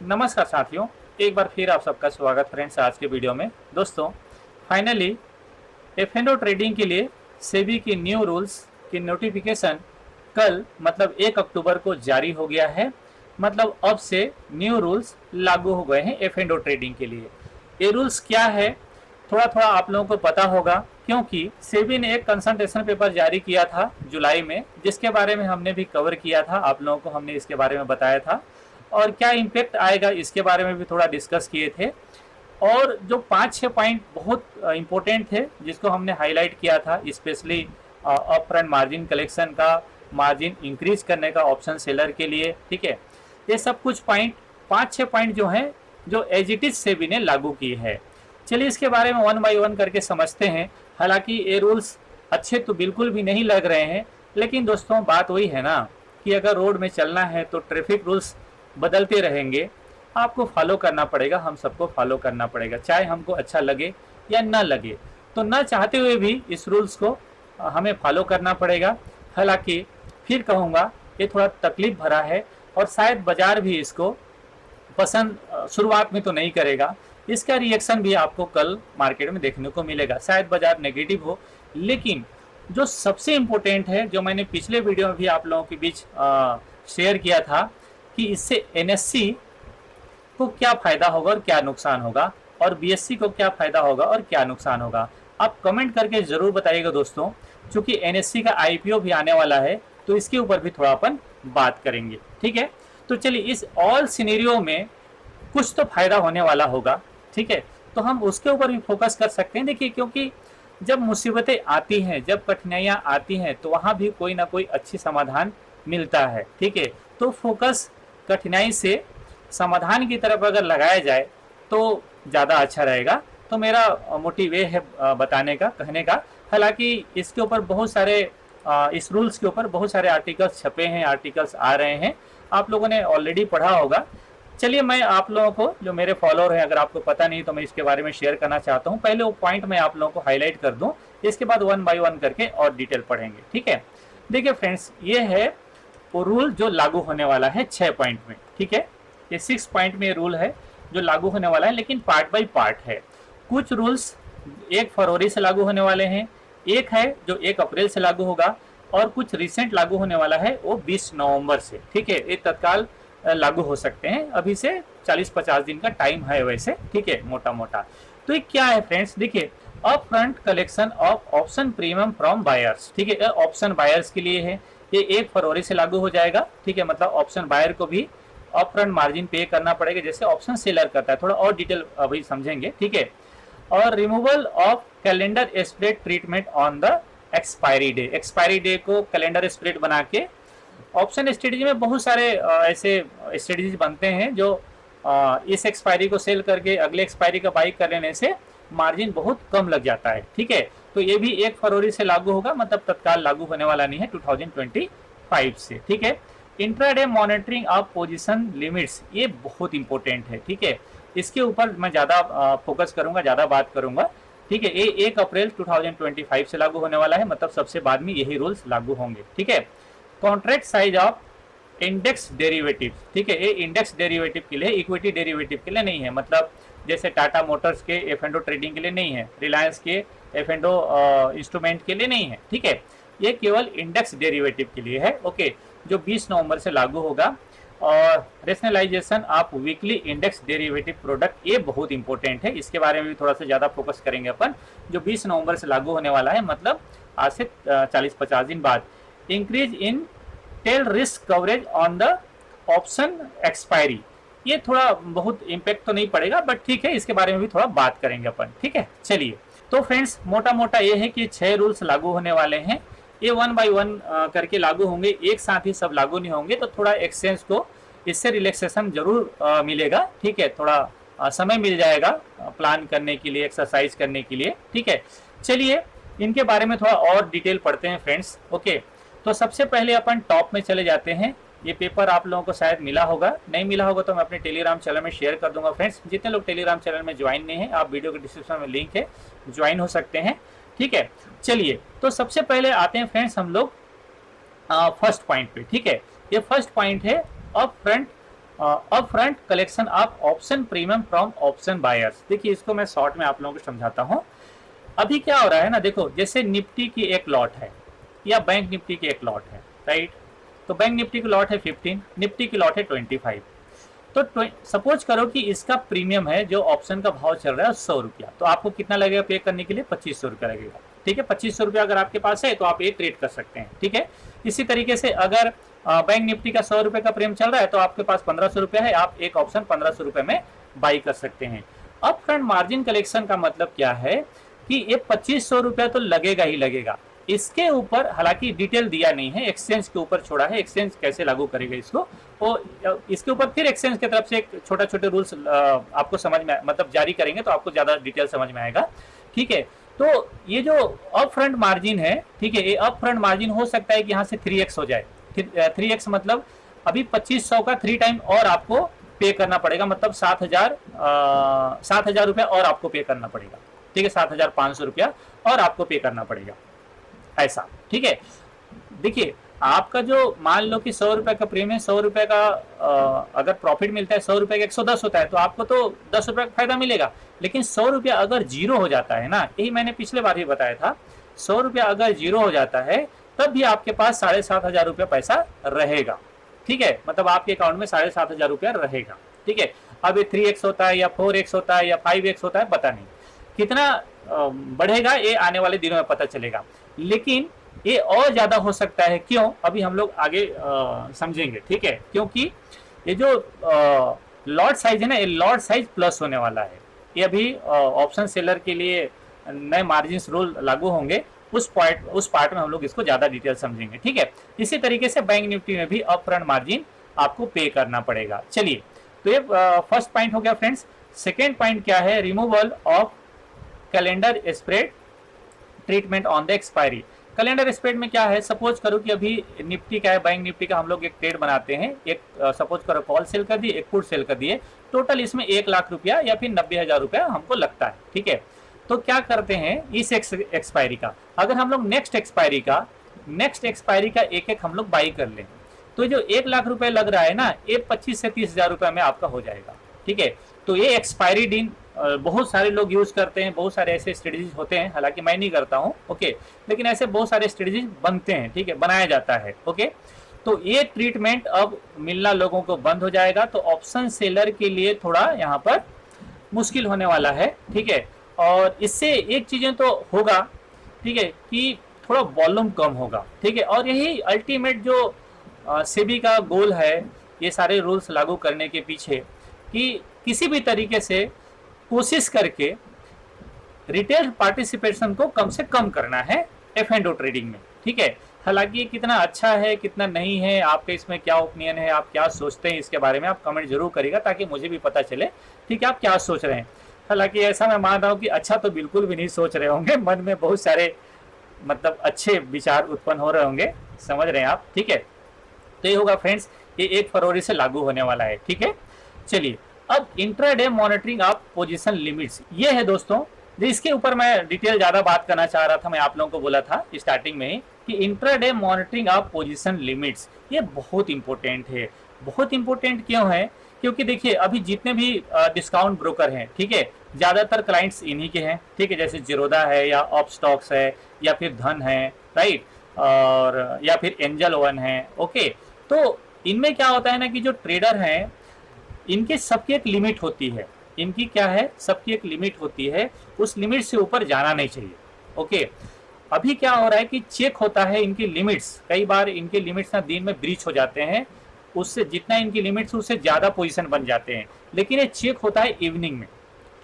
नमस्कार साथियों, एक बार फिर आप सबका स्वागत फ्रेंड्स आज के वीडियो में। दोस्तों, फाइनली एफ&ओ ट्रेडिंग के लिए सेबी की न्यू रूल्स की नोटिफिकेशन कल मतलब 1 अक्टूबर को जारी हो गया है। मतलब अब से न्यू रूल्स लागू हो गए हैं एफ&ओ ट्रेडिंग के लिए। ये रूल्स क्या है थोड़ा थोड़ा आप लोगों को पता होगा, क्योंकि सेबी ने एक कंसल्टेशन पेपर जारी किया था जुलाई में, जिसके बारे में हमने भी कवर किया था, आप लोगों को हमने इसके बारे में बताया था और क्या इम्पैक्ट आएगा इसके बारे में भी थोड़ा डिस्कस किए थे। और जो 5-6 पॉइंट बहुत इम्पोर्टेंट थे जिसको हमने हाईलाइट किया था, specially up front margin collection का, मार्जिन इंक्रीज करने का ऑप्शन सेलर के लिए, ठीक है। ये सब कुछ पॉइंट 5-6 पॉइंट जो हैं जो एज इट इज सेबी ने लागू की है। चलिए इसके बारे में वन बाय वन करके समझते हैं। हालांकि ये रूल्स अच्छे तो बिल्कुल भी नहीं लग रहे हैं, लेकिन दोस्तों बात वही है ना कि अगर रोड में चलना है तो ट्रैफिक रूल्स बदलते रहेंगे, आपको फॉलो करना पड़ेगा, हम सबको फॉलो करना पड़ेगा, चाहे हमको अच्छा लगे या ना लगे। तो ना चाहते हुए भी इस रूल्स को हमें फॉलो करना पड़ेगा। हालांकि फिर कहूँगा ये थोड़ा तकलीफ भरा है और शायद बाजार भी इसको पसंद शुरुआत में तो नहीं करेगा। इसका रिएक्शन भी आपको कल मार्केट में देखने को मिलेगा, शायद बाजार नेगेटिव हो। लेकिन जो सबसे इम्पोर्टेंट है, जो मैंने पिछले वीडियो में भी आप लोगों के बीच शेयर किया था कि इससे एनएससी को क्या फायदा होगा और क्या नुकसान होगा, और बीएससी को क्या फायदा होगा और क्या नुकसान होगा, आप कमेंट करके जरूर बताइएगा दोस्तों। क्योंकि एनएससी का आईपीओ भी आने वाला है, तो इसके ऊपर भी थोड़ा अपन बात करेंगे, ठीक है। तो चलिए इस ऑल सिनेरियो में कुछ तो फायदा होने वाला होगा, ठीक है, तो हम उसके ऊपर भी फोकस कर सकते हैं। देखिए, क्योंकि जब मुसीबतें आती हैं, जब कठिनाइयाँ आती हैं, तो वहाँ भी कोई ना कोई अच्छी समाधान मिलता है, ठीक है। तो फोकस कठिनाई से समाधान की तरफ अगर लगाया जाए तो ज़्यादा अच्छा रहेगा। तो मेरा मोटिव ये है बताने का, कहने का। हालांकि इसके ऊपर बहुत सारे इस रूल्स के ऊपर बहुत सारे आर्टिकल्स छपे हैं, आर्टिकल्स आ रहे हैं, आप लोगों ने ऑलरेडी पढ़ा होगा। चलिए मैं आप लोगों को, जो मेरे फॉलोअर हैं, अगर आपको पता नहीं तो मैं इसके बारे में शेयर करना चाहता हूँ। पहले वो पॉइंट मैं आप लोगों को हाईलाइट कर दूँ, इसके बाद वन बाय वन करके और डिटेल पढ़ेंगे, ठीक है। देखिए फ्रेंड्स, ये है वो रूल जो लागू होने वाला है 6 पॉइंट में, ठीक है। ये 6 पॉइंट में रूल है जो लागू होने वाला है, लेकिन पार्ट बाय पार्ट है। कुछ रूल्स 1 फरवरी से लागू होने वाले हैं, एक है जो 1 अप्रैल से लागू होगा, और कुछ रिसेंट लागू होने वाला है वो 20 नवंबर से, ठीक है। ये तत्काल लागू हो सकते हैं, अभी से 40-50 दिन का टाइम है वैसे, ठीक है, मोटा मोटा। तो ये क्या है फ्रेंड्स, देखिए, up front collection of option premium from buyers, ठीक है, ऑप्शन बायर्स के लिए है। ये 1 फरवरी से लागू हो जाएगा, ठीक है। मतलब ऑप्शन बायर को भी अप फ्रंट मार्जिन पे करना पड़ेगा, जैसे ऑप्शन सेलर करता है। थोड़ा और डिटेल अभी समझेंगे, ठीक है। और removal of calendar spread treatment on the expiry day को कैलेंडर स्प्रेड बना के, ऑप्शन स्ट्रेटेजी में बहुत सारे ऐसे स्ट्रेटेजीज बनते हैं जो इस एक्सपायरी को सेल करके अगले एक्सपायरी का बाई कर लेने से मार्जिन बहुत कम लग जाता है, ठीक है। तो ये भी 1 फरवरी से लागू होगा, मतलब तत्काल लागू होने वाला नहीं है, 2025 से, ठीक है। Intraday monitoring of position limits, ये बहुत इंपॉर्टेंट है, ठीक है। इसके ऊपर मैं ज़्यादा फोकस करूंगा, ज़्यादा बात करूंगा, ठीक है। ये 1 अप्रैल 2025 से लागू होने वाला है, मतलब सबसे बाद में यही रूल्स लागू होंगे, ठीक है। Contract size of index derivative, ठीक है। ये इंडेक्स डेरिवेटिव के लिए, इक्विटी डेरिवेटिव के लिए नहीं है। मतलब जैसे टाटा मोटर्स के एफ&ओ ट्रेडिंग के लिए नहीं है, रिलायंस के एफ&ओ इंस्ट्रूमेंट के लिए नहीं है, ठीक है। ये केवल इंडेक्स डेरिवेटिव के लिए है, ओके, जो 20 नवंबर से लागू होगा। और rationalisation of weekly index derivative product, ये बहुत इंपॉर्टेंट है, इसके बारे में भी थोड़ा सा ज़्यादा फोकस करेंगे अपन, जो 20 नवंबर से लागू होने वाला है, मतलब आज से 40-50 दिन बाद। Increase in tail risk coverage on the option expiry, ये थोड़ा बहुत इम्पैक्ट तो नहीं पड़ेगा, बट ठीक है, इसके बारे में भी थोड़ा बात करेंगे अपन, ठीक है। चलिए, तो फ्रेंड्स मोटा मोटा ये है कि 6 रूल्स लागू होने वाले हैं। ये वन बाय वन करके लागू होंगे, एक साथ ही सब लागू नहीं होंगे, तो थोड़ा एक्सचेंज को इससे रिलैक्सेशन जरूर मिलेगा, ठीक है। थोड़ा समय मिल जाएगा प्लान करने के लिए, एक्सरसाइज करने के लिए, ठीक है। चलिए इनके बारे में थोड़ा और डिटेल पढ़ते हैं फ्रेंड्स, ओके। तो सबसे पहले अपन टॉप में चले जाते हैं। ये पेपर आप लोगों को शायद मिला होगा, नहीं मिला होगा तो मैं अपने टेलीग्राम चैनल में शेयर कर दूंगा फ्रेंड्स। जितने लोग टेलीग्राम चैनल में ज्वाइन नहीं है, आप वीडियो के डिस्क्रिप्शन में लिंक है, ज्वाइन हो सकते हैं, ठीक है। चलिए, तो सबसे पहले आते हैं फ्रेंड्स हम लोग फर्स्ट पॉइंट पे, ठीक है। ये फर्स्ट पॉइंट है up front up front collection of option premium from option buyers. देखिए इसको मैं शॉर्ट में आप लोगों को समझाता हूँ। अभी क्या हो रहा है ना, देखो जैसे निफ्टी की एक लॉट है या बैंक निफ्टी की एक लॉट है, राइट। तो बैंक निफ्टी की लॉट है 15, निफ्टी की लॉट है 25। तो सपोज करो कि इसका प्रीमियम है जो ऑप्शन का भाव चल रहा है 100 रुपया, तो आपको कितना लगेगा पे करने के लिए? 2500 रुपया लगेगा। ठीक है, 2500 रुपया अगर आपके पास है तो आप ये ट्रेड कर सकते हैं। ठीक है, इसी तरीके से अगर बैंक निफ्टी का 100 रुपए का प्रीमियम चल रहा है तो आपके पास 1500 रुपया है, आप एक ऑप्शन 1500 रुपए में बाई कर सकते हैं। अप फ्रंट मार्जिन कलेक्शन का मतलब क्या है कि ये 2500 रुपया तो लगेगा ही लगेगा। इसके ऊपर हालांकि डिटेल दिया नहीं है, एक्सचेंज के ऊपर छोड़ा है, एक्सचेंज कैसे लागू करेगा इसको, और इसके ऊपर फिर एक्सचेंज की तरफ से एक छोटा छोटे रूल्स आपको समझ में मतलब जारी करेंगे तो आपको ज्यादा डिटेल समझ में आएगा। ठीक है, तो ये जो अप फ्रंट मार्जिन है, ठीक है, ये अप फ्रंट मार्जिन हो सकता है कि यहाँ से 3x हो जाए। 3x मतलब अभी 2500 का 3 टाइम और आपको पे करना पड़ेगा, मतलब 7,000 रुपया और आपको पे करना पड़ेगा। ठीक है, 7,500 रुपया और आपको पे करना पड़ेगा ऐसा। ठीक है, देखिए आपका जो मान लो कि 100 रुपए का प्रीमियम है, 100 रुपए का अगर प्रॉफिट मिलता है 100 रुपए का 110 होता है तो आपको तो 10 रुपए का फायदा मिलेगा। लेकिन 100 रुपया अगर जीरो हो जाता है ना, यही मैंने पिछले बार भी बताया था, 100 रुपया अगर जीरो हो जाता है तब भी आपके पास 7,500 रुपया पैसा रहेगा। ठीक है, मतलब आपके अकाउंट में 7,500 रुपया रहेगा। ठीक है, अब ये 3x होता है या 4x होता है या 5x होता है, पता नहीं कितना बढ़ेगा, ये आने वाले दिनों में पता चलेगा। लेकिन ये और ज्यादा हो सकता है, क्यों, अभी हम लोग आगे समझेंगे। ठीक है, क्योंकि ये जो लॉट साइज है ना, ये लॉट साइज प्लस होने वाला है। ये अभी ऑप्शन सेलर के लिए नए मार्जिन रूल लागू होंगे, उस पार्ट में हम लोग इसको ज्यादा डिटेल समझेंगे। ठीक है, इसी तरीके से बैंक निफ्टी में भी अप फ्रंट मार्जिन आपको पे करना पड़ेगा। चलिए, तो ये फर्स्ट पॉइंट हो गया फ्रेंड्स। सेकेंड पॉइंट क्या है? Removal of calendar spread treatment on the expiry. Calendar spread में क्या है? सपोज करो कि अभी निफ्टी का है, बैंक निफ्टी का हम लोग एक ट्रेड बनाते हैं, एक सपोज करो कॉल सेल कर दिए, एक पुट सेल कर दिए, टोटल इसमें 1 लाख रुपया या फिर 90,000 रुपया हमको लगता है। ठीक है, तो क्या करते हैं इस एक्सपायरी का, अगर हम लोग नेक्स्ट एक्सपायरी का एक एक हम लोग बाई कर लें तो जो 1 लाख रुपए लग रहा है ना, ये 25 से 30,000 रुपए में आपका हो जाएगा। ठीक है, तो ये एक्सपायरी दिन बहुत सारे लोग यूज करते हैं, बहुत सारे ऐसे स्ट्रेटजीज होते हैं, हालांकि मैं नहीं करता हूं, ओके, लेकिन ऐसे बहुत सारे स्ट्रेटजीज बनते हैं। ठीक है, बनाया जाता है। ओके, तो ये ट्रीटमेंट अब मिलना लोगों को बंद हो जाएगा, तो ऑप्शन सेलर के लिए थोड़ा यहाँ पर मुश्किल होने वाला है। ठीक है, और इससे एक चीजें तो होगा, ठीक है, कि थोड़ा वॉल्यूम कम होगा। ठीक है, और यही अल्टीमेट जो सेबी का गोल है ये सारे रूल्स लागू करने के पीछे, कि किसी भी तरीके से कोशिश करके रिटेल पार्टिसिपेशन को कम से कम करना है F&O ट्रेडिंग में। ठीक है, हालांकि कितना अच्छा है कितना नहीं है, आपके इसमें क्या ओपिनियन है, आप क्या सोचते हैं इसके बारे में आप कमेंट जरूर करिएगा, ताकि मुझे भी पता चले ठीक है आप क्या सोच रहे हैं। हालांकि ऐसा मैं मान रहा हूँ कि अच्छा तो बिल्कुल भी नहीं सोच रहे होंगे, मन में बहुत सारे मतलब अच्छे विचार उत्पन्न हो रहे होंगे, समझ रहे हैं आप। ठीक है, तो ये होगा फ्रेंड्स, ये 1 फरवरी से लागू होने वाला है। ठीक है, चलिए अब intraday monitoring of position limits, ये है दोस्तों, इसके ऊपर मैं डिटेल ज्यादा बात करना चाह रहा था। मैं आप लोगों को बोला था स्टार्टिंग में ही कि intraday monitoring of position limits ये बहुत इंपॉर्टेंट है। बहुत इंपॉर्टेंट क्यों है? क्योंकि देखिए अभी जितने भी डिस्काउंट ब्रोकर हैं, ठीक है, ज्यादातर क्लाइंट्स इन्हीं के हैं। ठीक है, जैसे जीरोधा है या अपस्टॉक्स है या फिर धन है, राइट, और या फिर एंजल वन है। ओके, तो इनमें क्या होता है ना कि जो ट्रेडर हैं इनके सबकी एक लिमिट होती है, इनकी क्या है, सबकी एक लिमिट होती है, उस लिमिट से ऊपर जाना नहीं चाहिए। ओके, अभी क्या हो रहा है कि चेक होता है इनकी लिमिट्स, कई बार इनके लिमिट्स ना दिन में ब्रीच हो जाते हैं, उससे जितना इनकी लिमिट्स उससे ज्यादा पोजीशन बन जाते हैं, लेकिन ये चेक होता है इवनिंग में।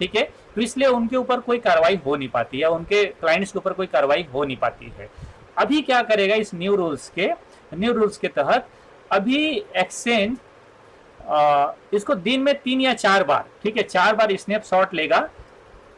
ठीक है, तो इसलिए उनके ऊपर कोई कार्रवाई हो नहीं पाती है, उनके क्लाइंट्स के ऊपर कोई कार्रवाई हो नहीं पाती है। अभी क्या करेगा इस न्यू रूल्स के तहत, अभी एक्सचेंज इसको दिन में 3 या 4 बार, ठीक है, 4 बार स्नैपशॉट लेगा।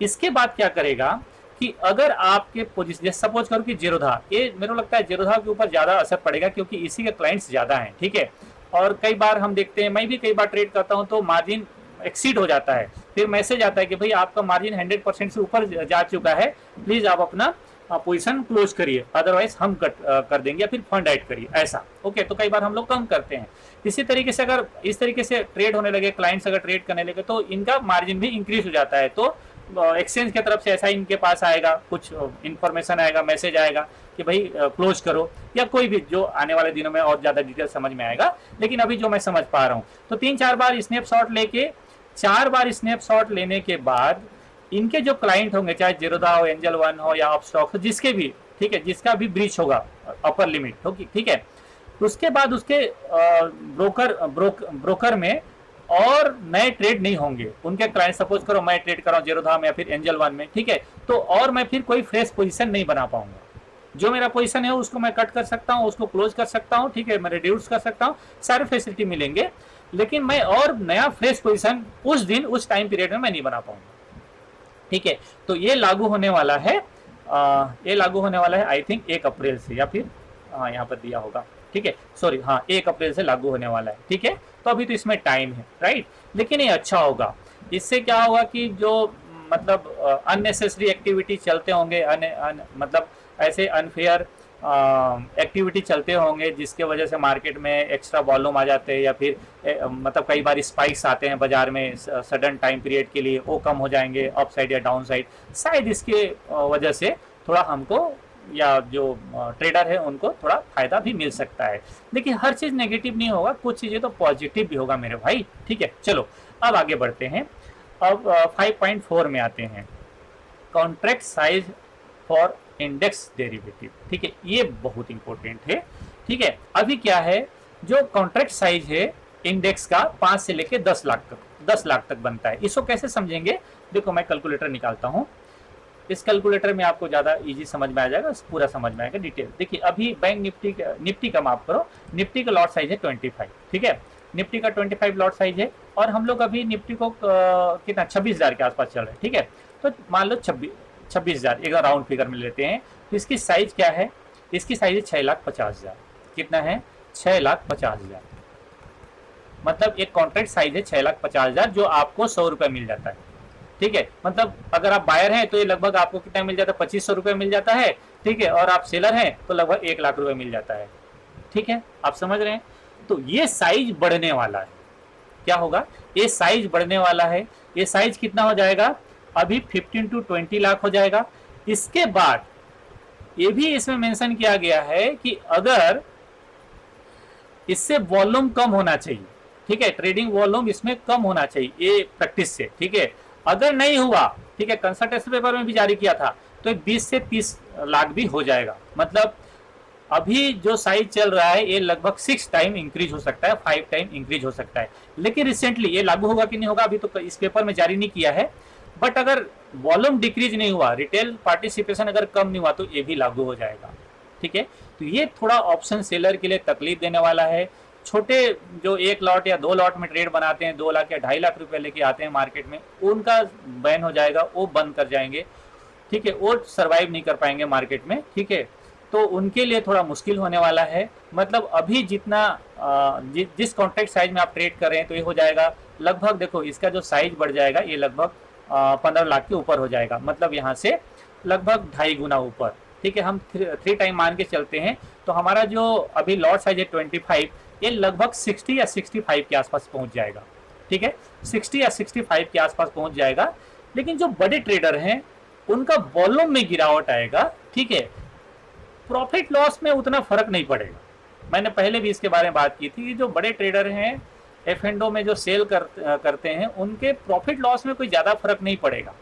इसके बाद क्या करेगा कि अगर आपके पोजीशन, जैसे सपोज करो कि जीरोधा, ये मेरे को लगता है जीरोधा के ऊपर ज्यादा असर पड़ेगा क्योंकि इसी के क्लाइंट्स ज्यादा हैं। ठीक है, और कई बार हम देखते हैं, मैं भी कई बार ट्रेड करता हूं तो मार्जिन एक्सीड हो जाता है, फिर मैसेज आता है कि भाई आपका मार्जिन 100% से ऊपर जा चुका है, प्लीज आप अपना पोजीशन क्लोज करिए, अदरवाइज हम कट कर देंगे, या फिर फंड ऐड करिए, ऐसा। ओके, तो कई बार हम लोग कम करते हैं। इसी तरीके से अगर इस तरीके से ट्रेड होने लगे, क्लाइंट्स अगर ट्रेड करने लगे, तो इनका मार्जिन भी इंक्रीज हो जाता है। तो एक्सचेंज की तरफ से ऐसा इनके पास आएगा, कुछ इंफॉर्मेशन आएगा, मैसेज आएगा कि भाई क्लोज करो, या कोई भी जो आने वाले दिनों में और ज्यादा डिटेल समझ में आएगा। लेकिन अभी जो मैं समझ पा रहा हूँ, तो 3-4 बार स्नैपशॉट लेके, 4 बार स्नैपशॉट लेने के बाद इनके जो क्लाइंट होंगे, चाहे जीरोधा हो, एंजल वन हो या अपस्टॉक हो, जिसके भी, ठीक है, जिसका भी ब्रीच होगा अपर लिमिट होगी, ठीक है, उसके बाद उसके ब्रोकर में और नए ट्रेड नहीं होंगे। उनके क्लाइंट, सपोज करो मैं ट्रेड कर रहा हूँ जीरोधा में या फिर एंजल वन में, ठीक है, तो और मैं फिर कोई फ्रेश पोजीशन नहीं बना पाऊंगा। जो मेरा पोजीशन है उसको मैं कट कर सकता हूँ, उसको क्लोज कर सकता हूँ, ठीक है, मैं रिड्यूस कर सकता हूँ, सारे फैसिलिटी मिलेंगे, लेकिन मैं और नया फ्रेश पोजीशन उस दिन, उस टाइम पीरियड में मैं नहीं बना पाऊंगा। ठीक है, तो ये लागू होने वाला है, ये लागू होने वाला है आई थिंक 1 अप्रैल से, या फिर हाँ यहाँ पर दिया होगा, ठीक है, सॉरी, हाँ 1 अप्रैल से लागू होने वाला है। ठीक है, तो अभी तो इसमें टाइम है, राइट, लेकिन ये अच्छा होगा। इससे क्या होगा कि जो मतलब अननेसेसरी एक्टिविटी चलते होंगे, मतलब ऐसे अनफेयर एक्टिविटी चलते होंगे, जिसके वजह से मार्केट में एक्स्ट्रा वॉल्यूम आ जाते हैं, या फिर मतलब कई बार स्पाइक्स आते हैं बाजार में सडन टाइम पीरियड के लिए, वो कम हो जाएंगे अप साइड या डाउन साइड। शायद इसके वजह से थोड़ा हमको या जो ट्रेडर है उनको थोड़ा फायदा भी मिल सकता है। लेकिन हर चीज नेगेटिव नहीं होगा, कुछ चीजें तो पॉजिटिव भी होगा मेरे भाई। ठीक है, चलो अब आगे बढ़ते हैं। अब 5.4 में आते हैं, contract size for index derivative. ठीक है, ये बहुत इंपॉर्टेंट है। ठीक है, अभी क्या है, जो कॉन्ट्रैक्ट साइज है इंडेक्स का 5 से लेके 10 लाख तक बनता है। इसको कैसे समझेंगे, देखो मैं कैलकुलेटर निकालता हूं। इस कैलकुलेटर में आपको ज्यादा इजी समझ में आ जाएगा, पूरा समझ में आएगा डिटेल। देखिए अभी बैंक निफ्टी का माफ करो, निफ्टी का लॉट साइज है 25। ठीक है, निफ्टी का 25 लॉट साइज है, और हम लोग अभी निफ्टी को कितना 26,000 के आसपास चल रहे हैं। ठीक है, तो मान लो 26,000 एक राउंड फिगर में लेते हैं, तो इसकी साइज क्या है, इसकी साइज है 6,50,000। कितना है, 6,50,000। मतलब एक कॉन्ट्रैक्ट साइज है 6,50,000, जो आपको 100 रुपए मिल जाता है। ठीक है, मतलब अगर आप बायर हैं तो ये लगभग आपको कितना मिल जाता है, 2,500 रुपए मिल जाता है। ठीक है, और आप सेलर हैं तो लगभग 1 लाख रुपए मिल जाता है। ठीक है, आप समझ रहे हैं। तो ये साइज बढ़ने वाला है, क्या होगा, ये साइज बढ़ने वाला है। ये साइज कितना हो जाएगा, अभी 15 to 20 लाख हो जाएगा। इसके बाद ये भी इसमें मेंशन किया गया है कि अगर इससे वॉल्यूम कम होना चाहिए, ठीक है, ट्रेडिंग वॉल्यूम इसमें कम होना चाहिए ये प्रैक्टिस से। ठीक है, अगर नहीं हुआ, ठीक है, कंसल्टेंसी पेपर में भी जारी किया था, तो 20 से 30 लाख भी हो जाएगा। मतलब अभी जो साइज चल रहा है ये लगभग 6 टाइम इंक्रीज हो सकता है, 5 टाइम इंक्रीज हो सकता है। लेकिन रिसेंटली ये लागू होगा कि नहीं होगा अभी तो इस पेपर में जारी नहीं किया है, बट अगर वॉल्यूम डिक्रीज नहीं हुआ, रिटेल पार्टिसिपेशन अगर कम नहीं हुआ, तो ये भी लागू हो जाएगा। ठीक है, तो ये थोड़ा ऑप्शन सेलर के लिए तकलीफ देने वाला है। छोटे जो 1 लॉट या 2 लॉट में ट्रेड बनाते हैं, 2 लाख या 2.5 लाख रुपए लेके आते हैं मार्केट में, उनका बैन हो जाएगा, वो बंद कर जाएंगे। ठीक है, वो सरवाइव नहीं कर पाएंगे मार्केट में। ठीक है, तो उनके लिए थोड़ा मुश्किल होने वाला है। मतलब अभी जितना जिस कॉन्ट्रैक्ट साइज में आप ट्रेड कर रहे हैं, तो ये हो जाएगा लगभग, देखो इसका जो साइज बढ़ जाएगा, ये लगभग 15 लाख के ऊपर हो जाएगा। मतलब यहाँ से लगभग 2.5 गुना ऊपर। ठीक है, हम 3 टाइम मान के चलते हैं, तो हमारा जो अभी लॉट साइज है 25, ये लगभग 60 या 65 के आसपास पहुंच जाएगा। ठीक है, 60 या 65 के आसपास पहुंच जाएगा। लेकिन जो बड़े ट्रेडर हैं उनका वॉल्यूम में गिरावट आएगा। ठीक है, प्रॉफिट लॉस में उतना फर्क नहीं पड़ेगा। मैंने पहले भी इसके बारे में बात की थी कि जो बड़े ट्रेडर हैं F&O में जो सेल करते हैं, उनके प्रॉफिट लॉस में कोई ज़्यादा फर्क नहीं पड़ेगा।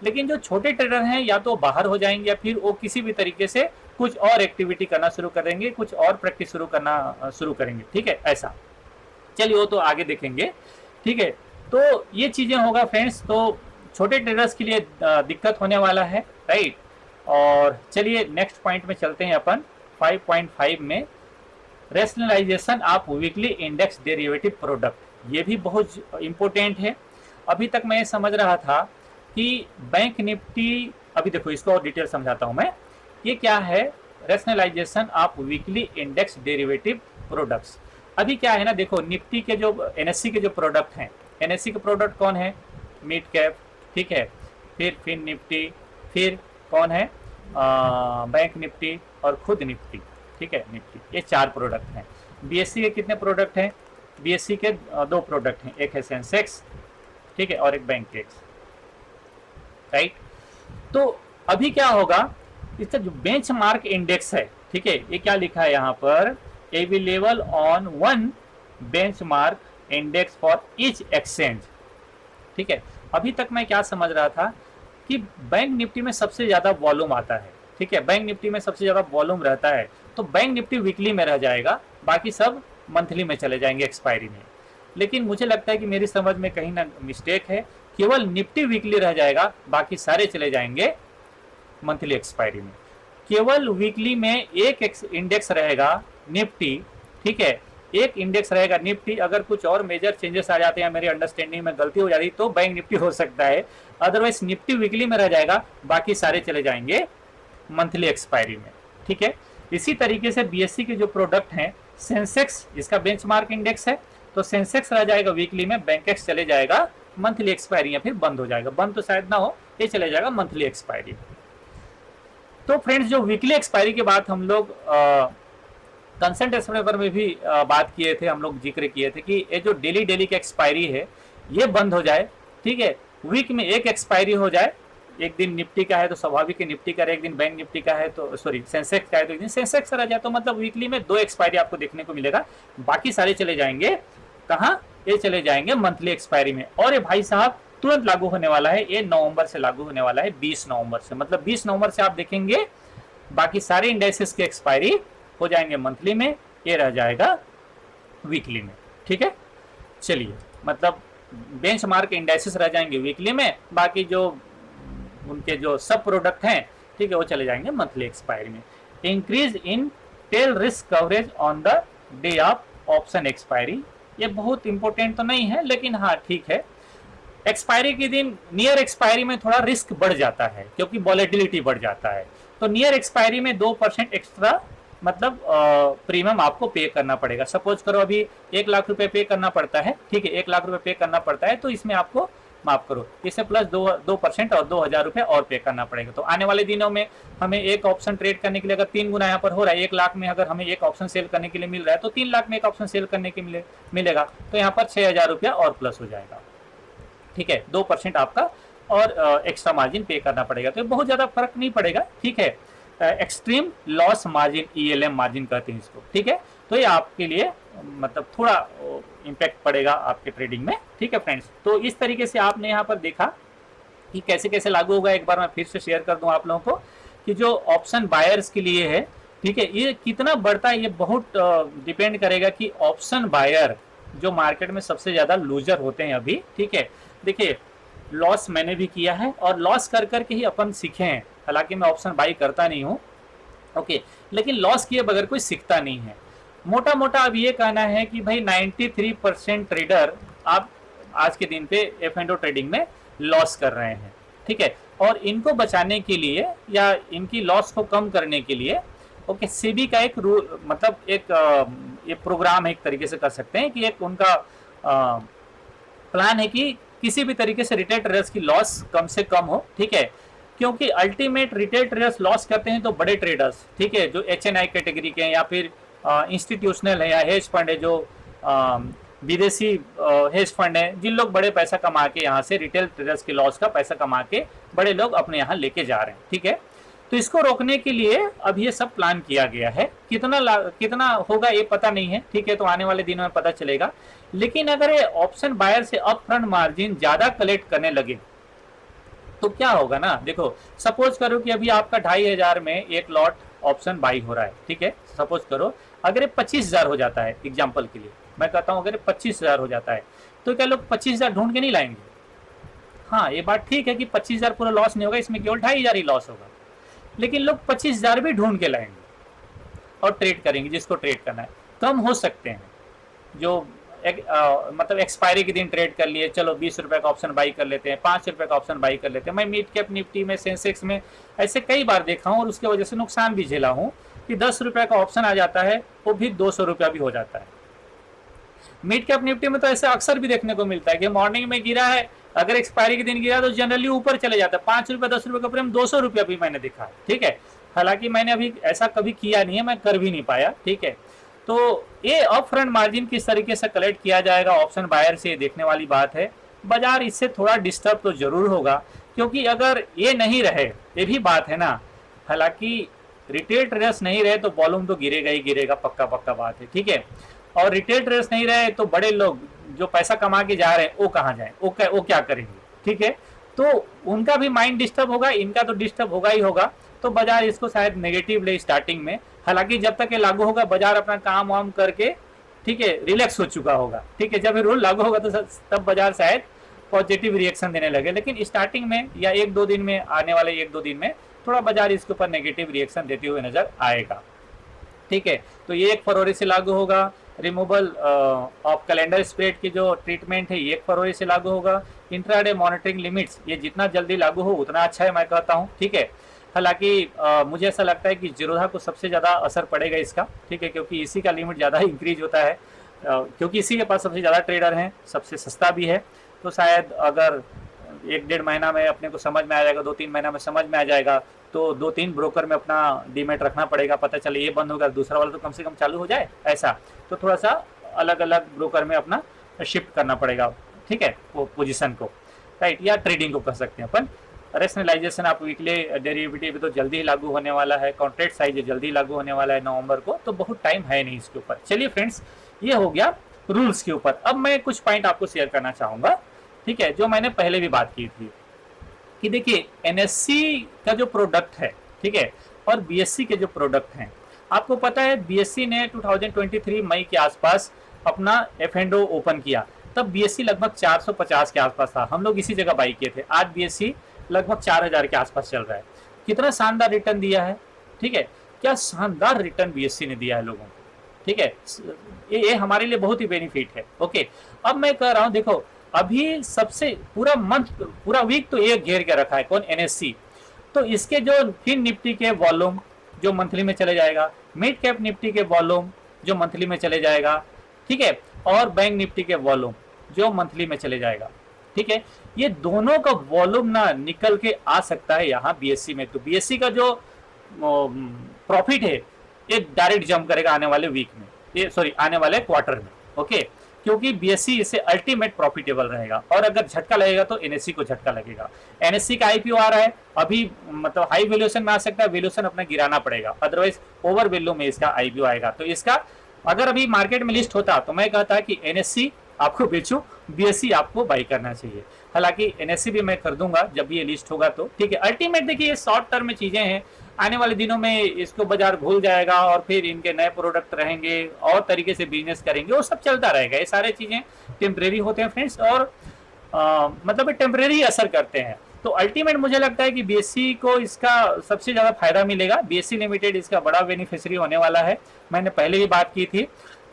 लेकिन जो छोटे ट्रेडर हैं, या तो बाहर हो जाएंगे, या फिर वो किसी भी तरीके से कुछ और एक्टिविटी करना शुरू करेंगे, कुछ और प्रैक्टिस शुरू करेंगे। ठीक है, ऐसा चलिए वो तो आगे देखेंगे। ठीक है, तो ये चीज़ें होगा फ्रेंड्स। तो छोटे ट्रेडर्स के लिए दिक्कत होने वाला है, राइट। और चलिए नेक्स्ट पॉइंट में चलते हैं अपन 5.5 में, rationalisation of weekly index derivative product. ये भी बहुत इंपॉर्टेंट है। अभी तक मैं समझ रहा था कि बैंक निफ्टी, अभी देखो इसको और डिटेल समझाता हूं मैं। ये क्या है, rationalisation of weekly index derivative products. अभी क्या है ना, देखो निफ्टी के जो NSE के जो प्रोडक्ट हैं, NSE के प्रोडक्ट कौन है, मिड कैप, ठीक है, फिर निफ्टी, फिर कौन है, बैंक निफ्टी और खुद निफ्टी, ठीक है, निफ्टी, ये 4 प्रोडक्ट हैं। बीएससी के कितने प्रोडक्ट हैं? बीएससी के 2 प्रोडक्ट हैं, एक है सेंसेक्स, ठीक है, और एक बैंक एक्स, राइट। तो अभी क्या होगा, इसका जो बेंचमार्क इंडेक्स है, ठीक है, ये क्या लिखा है यहाँ पर, available on one benchmark index for each exchange, ठीक है। अभी तक मैं क्या समझ रहा था कि बैंक निफ्टी में सबसे ज्यादा वॉल्यूम आता है, ठीक है, बैंक निफ्टी में सबसे ज्यादा वॉल्यूम रहता है, तो बैंक निफ्टी वीकली में रह जाएगा, बाकी सब मंथली में चले जाएंगे एक्सपायरी में। लेकिन मुझे लगता है कि मेरी समझ में कहीं ना मिस्टेक है, केवल निफ्टी वीकली रह जाएगा, बाकी सारे चले जाएंगे मंथली एक्सपायरी में। केवल वीकली में एक इंडेक्स रहेगा निफ्टी, ठीक है, एक इंडेक्स रहेगा निफ्टी। अगर कुछ और मेजर चेंजेस आ जाते हैं, मेरी अंडरस्टैंडिंग में गलती हो जाती तो बैंक निफ्टी हो सकता है, अदरवाइज निफ्टी वीकली में रह जाएगा, बाकी सारे चले जाएंगे मंथली एक्सपायरी में, ठीक है। इसी तरीके से बीएससी के जो प्रोडक्ट हैं, सेंसेक्स इसका बेंचमार्क इंडेक्स है, तो सेंसेक्स रह जाएगा वीकली में, बैंकेक्स चले जाएगा मंथली एक्सपायरी, या फिर बंद हो जाएगा, बंद तो शायद ना हो, ये चले जाएगा मंथली एक्सपायरी। तो फ्रेंड्स, जो वीकली एक्सपायरी के बाद हम लोग कंसेंट्रेशन पेपर में भी बात किए थे, हम लोग जिक्र किए थे कि ये जो डेली की एक्सपायरी है ये बंद हो जाए, ठीक है, वीक में एक एक्सपायरी हो जाए, एक दिन निफ्टी का है तो स्वाभाविक निफ्टी का, एक दिन बैंक निफ्टी का है तो सॉरी सेंसेक्स का है तो एक दिन सेंसेक्स रह जाए, तो मतलब वीकली में 2 एक्सपायरी आपको देखने को मिलेगा, बाकी सारे चले जाएंगे कहाँ, ये चले जाएंगे मंथली एक्सपायरी में। और ये भाई साहब तुरंत लागू होने वाला है, ये नवंबर से लागू होने वाला है, 20 नवंबर से, मतलब 20 नवंबर से आप देखेंगे बाकी सारे इंडेक्सेस के एक्सपायरी हो जाएंगे मंथली में, ये रह जाएगा वीकली में, ठीक है। चलिए, मतलब बेंचमार्क इंडेक्सेस रह जाएंगे वीकली में, बाकी जो उनके जो सब प्रोडक्ट हैं, ठीक है, वो चले जाएंगे मंथली एक्सपायरी में। Increase in tail risk coverage on the day of option expiry, ये बहुत इंपॉर्टेंट तो नहीं है, लेकिन हाँ ठीक है, एक्सपायरी के दिन नियर एक्सपायरी में थोड़ा रिस्क बढ़ जाता है, क्योंकि वॉलेटिलिटी बढ़ जाता है, तो नियर एक्सपायरी में 2% एक्स्ट्रा मतलब प्रीमियम आपको पे करना पड़ेगा। सपोज करो अभी 1 लाख रुपए पे करना पड़ता है, ठीक है, 1 लाख रुपए पे करना पड़ता है, तो इसमें आपको माफ करो, इससे प्लस 2% और 2,000 रुपए और पे करना पड़ेगा। तो आने वाले दिनों में हमें एक ऑप्शन ट्रेड करने के लिए अगर 3 गुना यहाँ पर हो रहा है, 1 लाख में अगर हमें एक ऑप्शन सेल करने के लिए मिल रहा है, तो 3 लाख में एक ऑप्शन सेल करने के मिलेगा, तो यहाँ पर 6,000 रुपया और प्लस हो जाएगा, ठीक है, 2% आपका और एक्स्ट्रा मार्जिन पे करना पड़ेगा, तो बहुत ज्यादा फर्क नहीं पड़ेगा, ठीक है। Extreme loss margin, ELM margin कहते हैं इसको, ठीक है, तो ये आपके लिए मतलब थोड़ा इम्पैक्ट पड़ेगा आपके ट्रेडिंग में, ठीक है फ्रेंड्स। तो इस तरीके से आपने यहाँ पर देखा कि कैसे कैसे लागू होगा। एक बार मैं फिर से शेयर कर दूं आप लोगों को कि जो ऑप्शन बायर्स के लिए है, ठीक है, ये कितना बढ़ता है, ये बहुत डिपेंड करेगा कि ऑप्शन बायर जो मार्केट में सबसे ज्यादा लूजर होते हैं अभी, ठीक है। देखिए, लॉस मैंने भी किया है और लॉस कर करके ही अपन सीखे हैं, हालांकि मैं ऑप्शन बाई करता नहीं हूँ, ओके, लेकिन लॉस किए बगैर कोई सीखता नहीं है। मोटा मोटा अब ये कहना है कि भाई 93% ट्रेडर आप आज के दिन पे F&O ट्रेडिंग में लॉस कर रहे हैं, ठीक है, और इनको बचाने के लिए या इनकी लॉस को कम करने के लिए ओके, सेबी का एक रूल, मतलब एक ये प्रोग्राम है, एक तरीके से कर सकते हैं कि एक उनका प्लान है कि किसी भी तरीके से रिटेल ट्रेडर्स की लॉस कम से कम हो, ठीक है, क्योंकि अल्टीमेट रिटेल ट्रेडर्स लॉस करते हैं तो बड़े ट्रेडर्स, ठीक है, जो HNI कैटेगरी के हैं या फिर इंस्टीट्यूशनल है या हेज फंड है, जो विदेशी हेज फंड है, जिन लोग बड़े पैसा कमा के यहाँ से रिटेल ट्रेडर्स के लॉस का पैसा कमा के बड़े लोग अपने यहाँ लेके जा रहे हैं, ठीक है। तो इसको रोकने के लिए अब ये सब प्लान किया गया है, कितना होगा ये पता नहीं है, ठीक है, तो आने वाले दिनों में पता चलेगा। लेकिन अगर ये ऑप्शन बायर से अप फ्रंट मार्जिन ज्यादा कलेक्ट करने लगे तो क्या होगा ना, देखो सपोज करो कि अभी आपका 2,500 में एक लॉट ऑप्शन बाई हो रहा है, ठीक है, सपोज करो अगर ये 25,000 हो जाता है, एग्जाम्पल के लिए मैं कहता हूँ, अगर 25,000 हो जाता है तो क्या लोग 25,000 ढूंढ के नहीं लाएंगे? हाँ, ये बात ठीक है कि 25,000 पूरा लॉस नहीं होगा, इसमें केवल 2,500 ही लॉस होगा, लेकिन लोग 25,000 भी ढूंढ के लाएंगे और ट्रेड करेंगे, जिसको ट्रेड करना है। कम हो सकते हैं जो मतलब एक्सपायरी के दिन ट्रेड कर लिए, चलो 20 रुपए का ऑप्शन बाई कर लेते हैं, 5 रुपए का ऑप्शन बाई कर लेते हैं। मैं मिड कैप निफ्टी में, सेंसेक्स में ऐसे कई बार देखा हूँ और उसके वजह से नुकसान भी झेला हूँ कि 10 रुपए का ऑप्शन आ जाता है, वो भी 200 रुपया भी हो जाता है। मिड कैप निफ्टी में तो ऐसे अक्सर भी देखने को मिलता है कि मॉर्निंग में गिरा है अगर एक्सपायरी के दिन गिरा तो जनरली ऊपर चले जाता है, 5 रुपये 10 रुपये का प्रीमियम 200 रुपया भी मैंने देखा है, ठीक है। हालांकि मैंने अभी ऐसा कभी किया नहीं है, मैं कर भी नहीं पाया, ठीक है। तो ये अप फ्रंट मार्जिन किस तरीके से कलेक्ट किया जाएगा ऑप्शन बायर से, देखने वाली बात है। बाजार इससे थोड़ा डिस्टर्ब तो जरूर होगा, क्योंकि अगर ये नहीं रहे, ये भी बात है ना, हालांकि रिटेल ट्रेडर्स नहीं रहे तो वॉल्यूम तो गिरेगा ही गिरेगा, पक्का पक्का बात है, ठीक है। और रिटेल ट्रेडर्स नहीं रहे तो बड़े लोग जो पैसा कमा के जा रहे हैं वो कहाँ जाए, वो क्या करेंगे, ठीक है। तो उनका भी माइंड डिस्टर्ब होगा, इनका तो डिस्टर्ब होगा ही होगा। तो बाजार इसको शायद नेगेटिव ले स्टार्टिंग में, हालांकि जब तक ये लागू होगा बाजार अपना काम वाम करके, ठीक है, रिलैक्स हो चुका होगा, ठीक है। जब ये रूल लागू होगा तो तब बाजार शायद पॉजिटिव रिएक्शन देने लगे, लेकिन स्टार्टिंग में या 1-2 दिन में, आने वाले 1-2 दिन में थोड़ा बाजार इसके ऊपर नेगेटिव रिएक्शन देते हुए नजर आएगा, ठीक है। तो ये 1 फरवरी से लागू होगा। रिमूवल ऑफ कैलेंडर स्प्रेड की जो ट्रीटमेंट है ये 1 फरवरी से लागू होगा। इंट्राडे मॉनिटरिंग लिमिट्स, ये जितना जल्दी लागू हो उतना अच्छा है, मैं कहता हूँ, ठीक है। हालांकि मुझे ऐसा लगता है कि जीरोधा को सबसे ज़्यादा असर पड़ेगा इसका, ठीक है, क्योंकि इसी का लिमिट ज़्यादा इंक्रीज होता है, क्योंकि इसी के पास सबसे ज़्यादा ट्रेडर हैं, सबसे सस्ता भी है। तो शायद अगर 1-1.5 महीना में अपने को समझ में आ जाएगा, 2-3 महीना में समझ में आ जाएगा, तो 2-3 ब्रोकर में अपना डीमेट रखना पड़ेगा, पता चले ये बंद होगा दूसरा वाला तो कम से कम चालू हो जाए, ऐसा। तो थोड़ा सा अलग अलग ब्रोकर में अपना शिफ्ट करना पड़ेगा, ठीक है, वो पोजीशन को, राइट, या ट्रेडिंग को कर सकते हैं अपन। रेशनलाइजेशन आप वीकली डेरिवेटिव तो जल्दी ही लागू होने वाला है, कॉन्ट्रैक्ट साइज जल्दी लागू होने वाला है नवंबर को, तो बहुत टाइम है नहीं इसके ऊपर। चलिए फ्रेंड्स, ये हो गया रूल्स के ऊपर। अब मैं कुछ पॉइंट आपको शेयर करना चाहूँगा, ठीक है, जो मैंने पहले भी बात की थी कि देखिए एनएससी का जो प्रोडक्ट है, ठीक है, और बीएससी के जो प्रोडक्ट हैं, आपको पता है बीएससी ने 2023 मई के आसपास अपना एफ&ओ ओपन किया, तब बीएससी लगभग 450 के आसपास था, हम लोग इसी जगह बाई किए थे। आज बीएससी लगभग 4000 के आसपास चल रहा है। कितना शानदार रिटर्न दिया है, ठीक है, क्या शानदार रिटर्न बीएससी ने दिया है लोगों को, ठीक है। ये हमारे लिए बहुत ही बेनिफिट है, ओके। अब मैं कह रहा हूँ, देखो अभी सबसे पूरा मंथ, पूरा वीक तो एक घेर के रखा है, कौन, एनएससी। तो इसके जो फिन निफ्टी के वॉल्यूम जो मंथली में चले जाएगा, मिड कैप निफ्टी के वॉल्यूम जो मंथली में चले जाएगा, ठीक है, और बैंक निफ्टी के वॉल्यूम जो मंथली में चले जाएगा, ठीक है, ये दोनों का वॉल्यूम ना निकल के आ सकता है यहाँ बीएससी में। तो बीएससी का जो प्रॉफिट है ये डायरेक्ट जंप करेगा आने वाले वीक में, ये सॉरी आने वाले क्वार्टर में, ओके, क्योंकि बीएससी इससे अल्टीमेट प्रॉफिटेबल रहेगा। और अगर झटका लगेगा तो एनएससी को झटका लगेगा। एनएससी का आईपीओ आ रहा है अभी, मतलब हाई वैल्यूएशन में आ सकता है, वैल्यूएशन अपना गिराना पड़ेगा, अदरवाइज ओवर वैल्यू में इसका आईपीओ आएगा। तो इसका अगर अभी मार्केट में लिस्ट होता तो मैं कहता कि एनएससी आपको बेचो, बीएससी आपको बाई करना चाहिए। हालांकि एनएससी भी मैं कर दूंगा जब ये लिस्ट होगा तो, ठीक है। अल्टीमेट देखिए ये शॉर्ट टर्म में चीजें हैं, आने वाले दिनों में इसको बाजार भूल जाएगा और फिर इनके नए प्रोडक्ट रहेंगे और तरीके से बिजनेस करेंगे, वो सब चलता रहेगा। ये सारे चीजें टेम्परेरी होते हैं फ्रेंड्स, और मतलब टेम्परेरी असर करते हैं। तो अल्टीमेट मुझे लगता है कि बीएससी को इसका सबसे ज्यादा फायदा मिलेगा, बीएससी लिमिटेड इसका बड़ा बेनिफिशियरी होने वाला है, मैंने पहले भी बात की थी।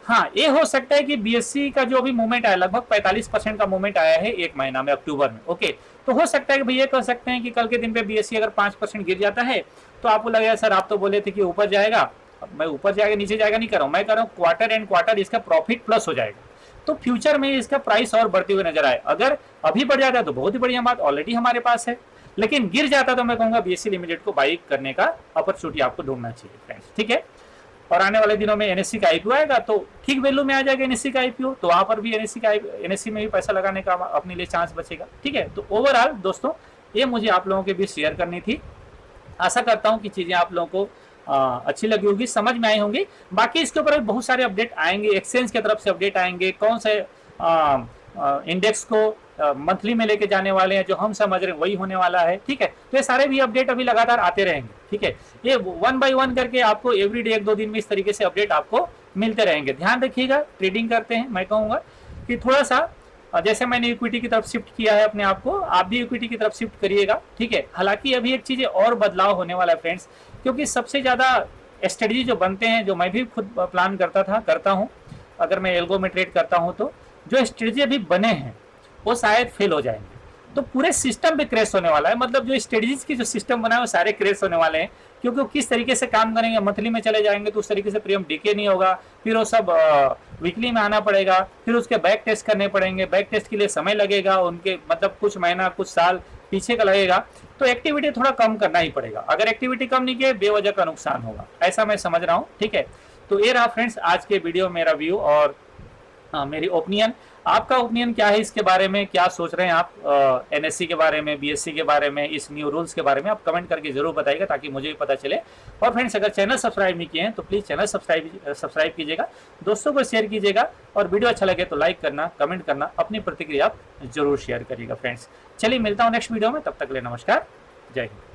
हाँ, ये हो सकता है कि बीएससी का जो भी मूवमेंट आया, लगभग 45% का मूवमेंट आया है 1 महीना में, अक्टूबर में, ओके। तो हो सकता है कि भैया कह सकते हैं कि कल के दिन पे बीएससी अगर 5% गिर जाता है तो आपको लगेगा सर आप तो बोले थे कि ऊपर जाएगा, मैं ऊपर जाएगा नीचे जाएगा नहीं कर रहा हूँ, मैं कह रहा हूँ क्वार्टर एंड क्वार्टर इसका प्रॉफिट प्लस हो जाएगा, तो फ्यूचर में इसका प्राइस और बढ़ते हुए नजर आए। अगर अभी बढ़ जाता है तो बहुत ही बढ़िया बात, ऑलरेडी हमारे पास है, लेकिन गिर जाता तो मैं कहूंगा बीएससी लिमिटेड को बाई करने का अपॉर्चुनिटी आपको ढूंढना चाहिए फ्रेंड्स, ठीक है। और आने वाले दिनों में एनएससी का आईपीओ आएगा तो ठीक वैल्यू में आ जाएगा एनएससी का आईपीओ, तो वहां पर भी एनएससी में भी पैसा लगाने का अपने लिए चांस बचेगा, ठीक है। तो ओवरऑल दोस्तों ये मुझे आप लोगों के बीच शेयर करनी थी। आशा करता हूं कि चीजें आप लोगों को अच्छी लगी होगी, समझ में आई होंगी। बाकी इसके ऊपर बहुत सारे अपडेट आएंगे, एक्सचेंज की तरफ से अपडेट आएंगे, कौन से इंडेक्स को मंथली में लेके जाने वाले हैं, जो हम समझ रहे हैं वही होने वाला है, ठीक है। तो ये सारे भी अपडेट अभी लगातार आते रहेंगे, ठीक है। ये 1 by 1 करके आपको एवरीडे 1-2 दिन में इस तरीके से अपडेट आपको मिलते रहेंगे। ध्यान रखिएगा, ट्रेडिंग करते हैं मैं कहूँगा कि थोड़ा सा जैसे मैंने इक्विटी की तरफ शिफ्ट किया है अपने आप को, आप भी इक्विटी की तरफ शिफ्ट करिएगा, ठीक है। हालांकि अभी एक चीज़ और बदलाव होने वाला है फ्रेंड्स, क्योंकि सबसे ज़्यादा स्ट्रेटजी जो बनते हैं, जो मैं भी खुद प्लान करता हूँ, अगर मैं एल्गो में ट्रेड करता हूँ तो जो स्ट्रेटजी अभी बने हैं वो शायद फेल हो जाएंगे। तो पूरे सिस्टम पे क्रैश होने वाला है। मतलब जो स्ट्रेटजीज की जो सिस्टम बना है वो सारे क्रैश होने वाले हैं, क्योंकि वो किस तरीके से काम करेंगे, मंथली में चले जाएंगे तो उस तरीके से प्रीमियम डीके नहीं होगा, फिर वो सब वीकली में आना पड़ेगा, फिर उसके बैक टेस्ट करने पड़ेंगे, बैक टेस्ट के लिए समय लगेगा उनके, मतलब कुछ महीना कुछ साल पीछे का लगेगा। तो एक्टिविटी थोड़ा कम करना ही पड़ेगा, अगर एक्टिविटी कम नहीं किए बेवजह का नुकसान होगा, ऐसा मैं समझ रहा हूँ। ठीक है, तो ये रहा फ्रेंड्स आज के वीडियो मेरा व्यू और मेरी ओपिनियन। आपका ओपिनियन क्या है इसके बारे में, क्या सोच रहे हैं आप एनएससी के बारे में, बीएससी के बारे में, इस न्यू रूल्स के बारे में आप कमेंट करके जरूर बताइएगा ताकि मुझे भी पता चले। और फ्रेंड्स अगर चैनल सब्सक्राइब नहीं किए हैं तो प्लीज़ चैनल सब्सक्राइब कीजिएगा, दोस्तों को शेयर कीजिएगा, और वीडियो अच्छा लगे तो लाइक करना, कमेंट करना, अपनी प्रतिक्रिया आप जरूर शेयर करिएगा फ्रेंड्स। चलिए मिलता हूँ नेक्स्ट वीडियो में, तब तक के लिए नमस्कार, जय हिंद।